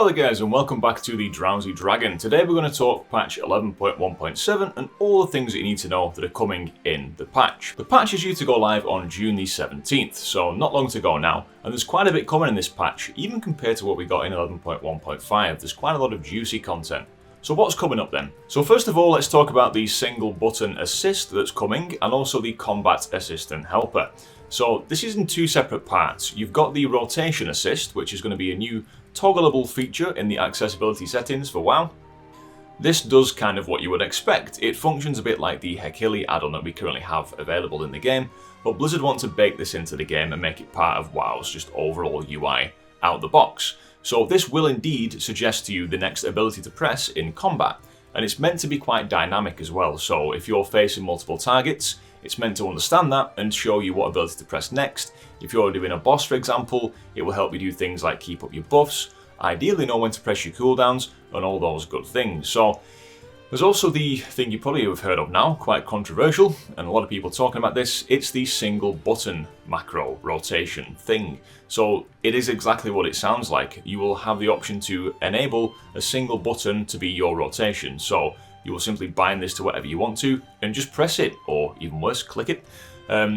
Hello there guys and welcome back to the Drowsy Dragon. Today we're going to talk patch 11.1.7 and all the things that you need to know that are coming in the patch. The patch is due to go live on June the 17th, so not long to go now, and there's quite a bit coming in this patch, even compared to what we got in 11.1.5. There's quite a lot of juicy content. So what's coming up then? So first of all, let's talk about the single button assist that's coming and also the combat assistant helper. So this is in two separate parts. You've got the rotation assist, which is going to be a new toggleable feature in the accessibility settings for WoW. This does kind of what you would expect. It functions a bit like the Hekili add-on that we currently have available in the game, but Blizzard want to bake this into the game and make it part of WoW's just overall UI out the box. So this will indeed suggest to you the next ability to press in combat, and it's meant to be quite dynamic as well. So if you're facing multiple targets, it's meant to understand that and show you what ability to press next. If you're doing a boss, for example, it will help you do things like keep up your buffs, ideally know when to press your cooldowns, and all those good things. So there's also the thing you probably have heard of now, quite controversial, and a lot of people talking about this. It's the single button macro rotation thing. So it is exactly what it sounds like. You will have the option to enable a single button to be your rotation. So you will simply bind this to whatever you want to and just press it, or even worse, click it.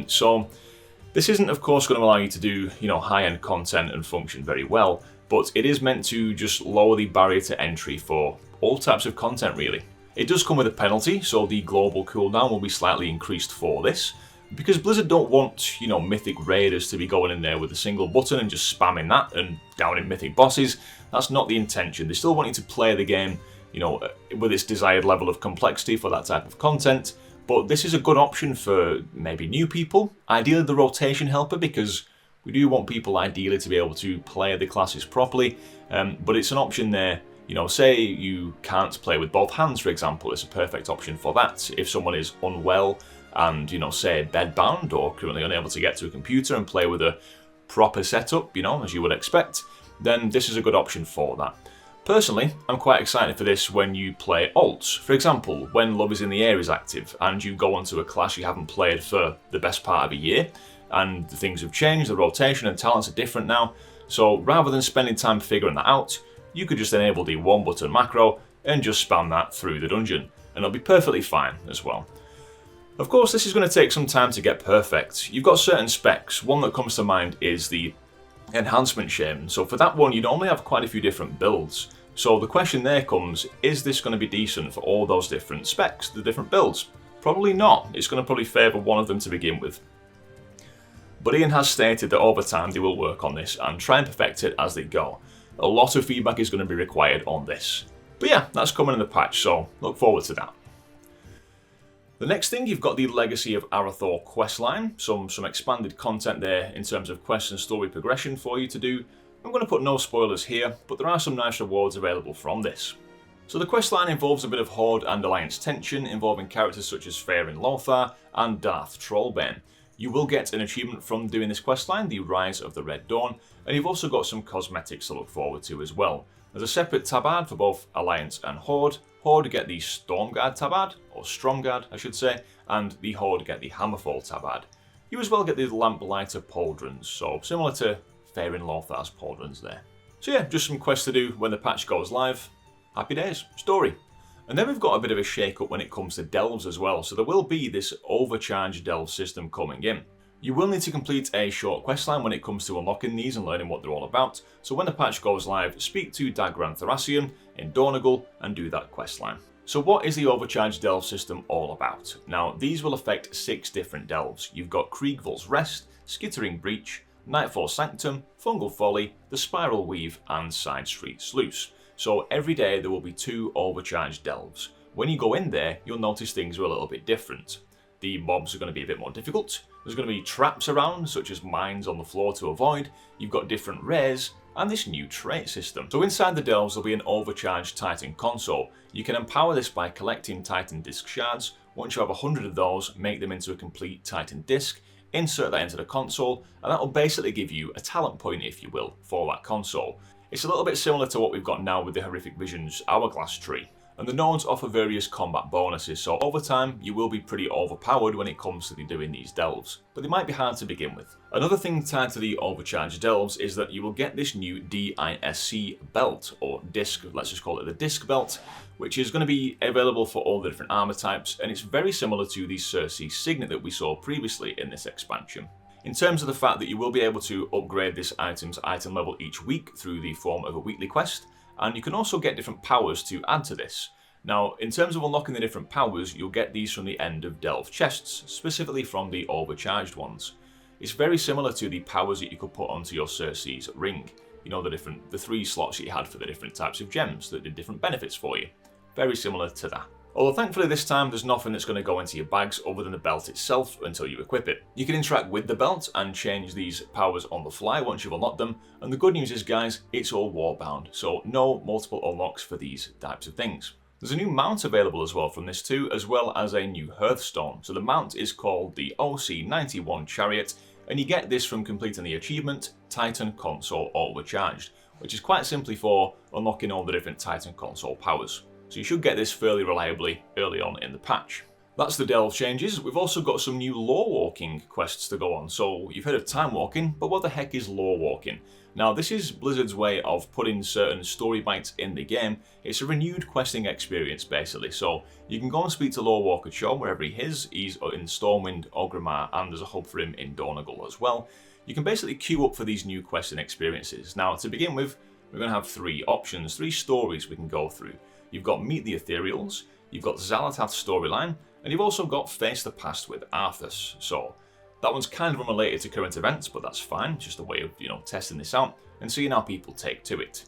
So this isn't, of course, going to allow you to do, high-end content and function very well, but it is meant to just lower the barrier to entry for all types of content, really. It does come with a penalty, so the global cooldown will be slightly increased for this, because Blizzard don't want, mythic raiders to be going in there with a single button and just spamming that and downing mythic bosses. That's not the intention. They still want you to play the game with its desired level of complexity for that type of content. But this is a good option for maybe new people. Ideally the rotation helper, because we do want people ideally to be able to play the classes properly. But it's an option there. Say you can't play with both hands, for example, it's a perfect option for that. If someone is unwell and, say bedbound or currently unable to get to a computer and play with a proper setup, as you would expect, then this is a good option for that. Personally, I'm quite excited for this when you play alts. For example, when Love is in the Air is active and you go onto a class you haven't played for the best part of a year, and the things have changed, the rotation and talents are different now. So rather than spending time figuring that out, you could just enable the one button macro and just spam that through the dungeon, and it'll be perfectly fine as well. Of course, this is going to take some time to get perfect. You've got certain specs. One that comes to mind is the enhancement shaman. So for that one, you normally have quite a few different builds. So the question there comes, is this going to be decent for all those different specs, the different builds? Probably not. It's going to probably favour one of them to begin with. But Ian has stated that over time they will work on this and try and perfect it as they go. A lot of feedback is going to be required on this. But yeah, that's coming in the patch, so look forward to that. The next thing, you've got the Legacy of Arathor questline, some expanded content there in terms of quest and story progression for you to do. I'm going to put no spoilers here, but there are some nice rewards available from this. So the questline involves a bit of Horde and Alliance tension, involving characters such as Faerin Lothar and Darth Trollbane. You will get an achievement from doing this questline, the Rise of the Red Dawn, and you've also got some cosmetics to look forward to as well. There's a separate tabard for both Alliance and Horde. Horde get the Stormguard tabard, or Stromguard I should say, and the Horde get the Hammerfall tabard. You as well get the Lamplighter pauldrons, so similar to Faerin Lothar's pauldrons there. So yeah, just some quests to do when the patch goes live. Happy days, story. And then we've got a bit of a shake-up when it comes to delves as well, so there will be this Overcharged Delves system coming in. You will need to complete a short questline when it comes to unlocking these and learning what they're all about, so when the patch goes live, speak to Dagran Thracian in Donegal and do that questline. So what is the Overcharged Delve system all about? Now, these will affect 6 different delves. You've got Kriegville's Rest, Skittering Breach, Nightfall Sanctum, Fungal Folly, the Spiral Weave, and Side Street Sluice. So every day there will be 2 Overcharged Delves. When you go in there, you'll notice things are a little bit different. The mobs are going to be a bit more difficult. There's going to be traps around, such as mines on the floor to avoid. You've got different rares, and this new trait system. So inside the delves there'll be an Overcharged Titan console. You can empower this by collecting Titan Disc shards. Once you have 100 of those, make them into a complete Titan Disc, insert that into the console, and that will basically give you a talent point, if you will, for that console. It's a little bit similar to what we've got now with the Horrific Visions Hourglass tree. And the nodes offer various combat bonuses, so over time you will be pretty overpowered when it comes to doing these delves, but they might be hard to begin with. Another thing tied to the Overcharged Delves is that you will get this new D.I.S.C belt, or disc, let's just call it the disc belt, which is going to be available for all the different armor types, and it's very similar to the Circe signet that we saw previously in this expansion. In terms of the fact that you will be able to upgrade this item's item level each week through the form of a weekly quest, and you can also get different powers to add to this. Now, in terms of unlocking the different powers, you'll get these from the end of delve chests, specifically from the overcharged ones. It's very similar to the powers that you could put onto your Circe's ring. You know, the 3 slots that you had for the different types of gems that did different benefits for you. Very similar to that. Although thankfully this time there's nothing that's going to go into your bags other than the belt itself until you equip it. You can interact with the belt and change these powers on the fly once you've unlocked them, and the good news is, guys, it's all warbound, so no multiple unlocks for these types of things. There's a new mount available as well from this too, as well as a new hearthstone. So the mount is called the OC91 Chariot, and you get this from completing the achievement Titan Console Overcharged, which is quite simply for unlocking all the different Titan Console powers. So you should get this fairly reliably early on in the patch. That's the delve changes. We've also got some new Lorewalking quests to go on. So you've heard of Timewalking, but what the heck is Lorewalking? Now this is Blizzard's way of putting certain story bites in the game. It's a renewed questing experience basically. So you can go and speak to Lorewalker Cho wherever he is. He's in Stormwind, Orgrimmar, and there's a hub for him in Donegal as well. You can basically queue up for these new questing experiences. Now to begin with, we're going to have 3 options, 3 stories we can go through. You've got Meet the Ethereals, you've got Xal'atath's storyline, and you've also got Face the Past with Arthas. So that one's kind of unrelated to current events, but that's fine. It's just a way of, testing this out and seeing how people take to it.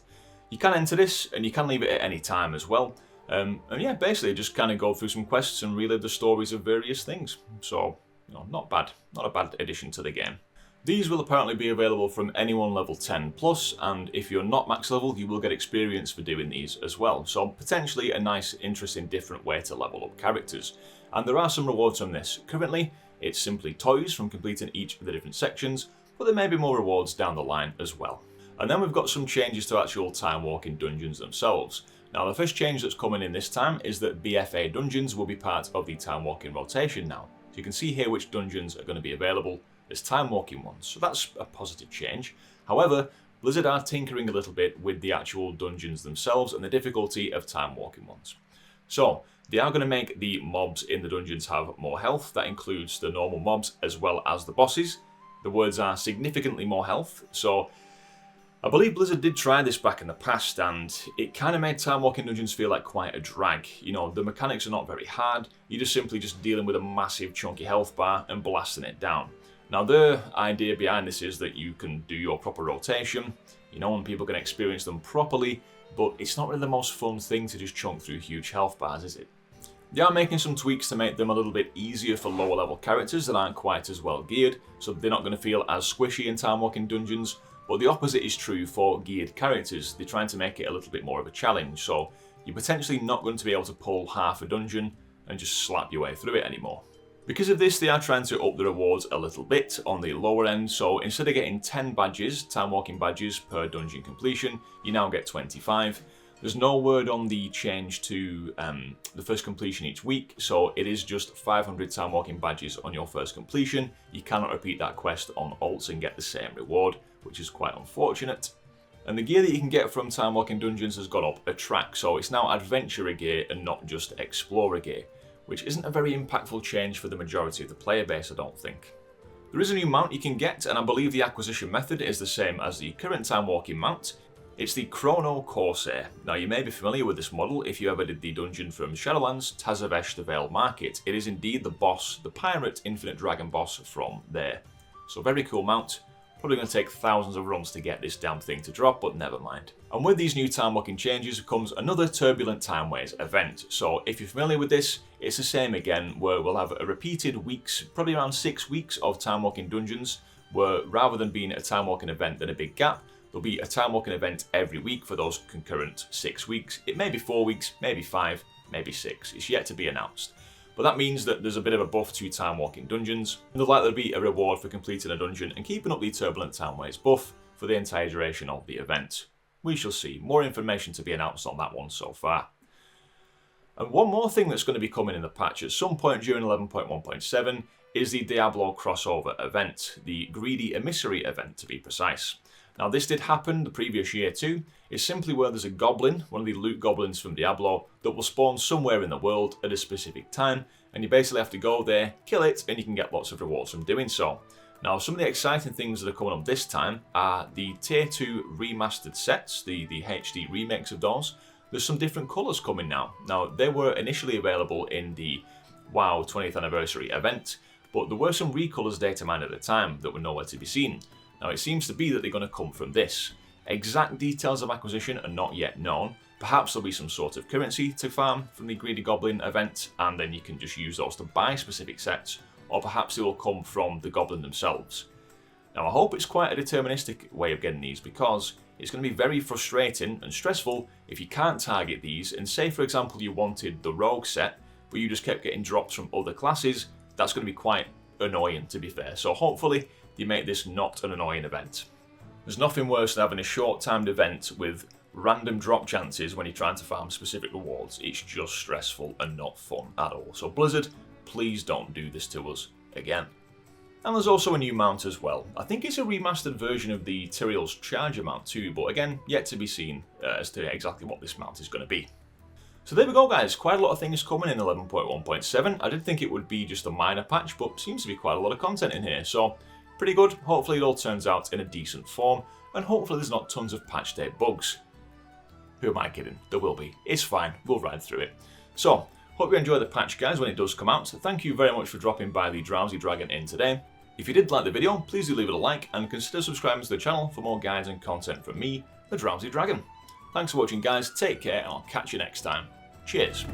You can enter this and you can leave it at any time as well. And yeah, basically just kind of go through some quests and relive the stories of various things. So, not bad. Not a bad addition to the game. These will apparently be available from anyone level 10 plus, and if you're not max level, you will get experience for doing these as well. So potentially a nice, interesting, different way to level up characters. And there are some rewards on this. Currently, it's simply toys from completing each of the different sections, but there may be more rewards down the line as well. And then we've got some changes to actual Timewalking dungeons themselves. Now the first change that's coming in this time is that BFA dungeons will be part of the Timewalking rotation now. So you can see here which dungeons are going to be available as Timewalking ones, so that's a positive change. However, Blizzard are tinkering a little bit with the actual dungeons themselves and the difficulty of Timewalking ones. So, they are going to make the mobs in the dungeons have more health. That includes the normal mobs as well as the bosses. The words are significantly more health, so I believe Blizzard did try this back in the past and it kind of made Timewalking dungeons feel like quite a drag. The mechanics are not very hard, you're just simply dealing with a massive chunky health bar and blasting it down. Now the idea behind this is that you can do your proper rotation, and people can experience them properly, but it's not really the most fun thing to just chunk through huge health bars, is it? They are making some tweaks to make them a little bit easier for lower level characters that aren't quite as well geared, so they're not going to feel as squishy in Timewalking dungeons, but the opposite is true for geared characters. They're trying to make it a little bit more of a challenge, so you're potentially not going to be able to pull half a dungeon and just slap your way through it anymore. Because of this, they are trying to up the rewards a little bit on the lower end, so instead of getting 10 badges, Timewalking badges per dungeon completion, you now get 25. There's no word on the change to the first completion each week, so it is just 500 Timewalking badges on your first completion. You cannot repeat that quest on ults and get the same reward, which is quite unfortunate. And the gear that you can get from Timewalking dungeons has got up a track, so it's now adventurer gear and not just explorer gear, which isn't a very impactful change for the majority of the player base, I don't think. There is a new mount you can get, and I believe the acquisition method is the same as the current Timewalking mount. It's the Chrono Corsair. Now you may be familiar with this model if you ever did the dungeon from Shadowlands, Tazavesh the Veiled Market. It is indeed the boss, the pirate infinite dragon boss from there. So very cool mount. Probably going to take thousands of runs to get this damn thing to drop, but never mind. And with these new Timewalking changes comes another Turbulent Timeways event. So if you're familiar with this, it's the same again, where we'll have a repeated weeks, probably around 6 weeks of Timewalking dungeons, where rather than being a Timewalking event then a big gap, there'll be a Timewalking event every week for those concurrent 6 weeks. It may be 4 weeks, maybe 5, maybe 6. It's yet to be announced. But that means that there's a bit of a buff to Timewalking dungeons, and there'll likely be a reward for completing a dungeon and keeping up the Turbulent Timeways buff for the entire duration of the event. We shall see. More information to be announced on that one so far. And one more thing that's going to be coming in the patch at some point during 11.1.7 is the Diablo crossover event, the Greedy Emissary event to be precise. Now this did happen the previous year too. It's simply where there's a goblin, one of the loot goblins from Diablo, that will spawn somewhere in the world at a specific time, and you basically have to go there, kill it, and you can get lots of rewards from doing so. Now some of the exciting things that are coming up this time are the Tier 2 remastered sets, the HD remakes of those. There's some different colours coming now. Now they were initially available in the WoW 20th anniversary event, but there were some recolours data mined at the time that were nowhere to be seen. Now it seems to be that they're going to come from this. Exact details of acquisition are not yet known. Perhaps there'll be some sort of currency to farm from the Greedy Goblin event, and then you can just use those to buy specific sets, or perhaps they will come from the Goblin themselves. Now I hope it's quite a deterministic way of getting these, because it's going to be very frustrating and stressful if you can't target these, and say for example you wanted the Rogue set, but you just kept getting drops from other classes. That's going to be quite annoying, to be fair, so hopefully you make this not an annoying event. There's nothing worse than having a short-timed event with random drop chances when you're trying to farm specific rewards. It's just stressful and not fun at all. So Blizzard, please don't do this to us again. And there's also a new mount as well. I think it's a remastered version of the Tyrael's Charger mount too, but again, yet to be seen as to exactly what this mount is going to be. So there we go guys, quite a lot of things coming in 11.1.7. I did think it would be just a minor patch, but seems to be quite a lot of content in here, so pretty good. Hopefully it all turns out in a decent form, and hopefully there's not tons of patch day bugs. Who am I kidding? There will be. It's fine, we'll ride through it. So, hope you enjoy the patch guys when it does come out. Thank you very much for dropping by the Drowsy Dragon in today. If you did like the video, please do leave it a like, and consider subscribing to the channel for more guides and content from me, the Drowsy Dragon. Thanks for watching guys, take care, and I'll catch you next time. Cheers.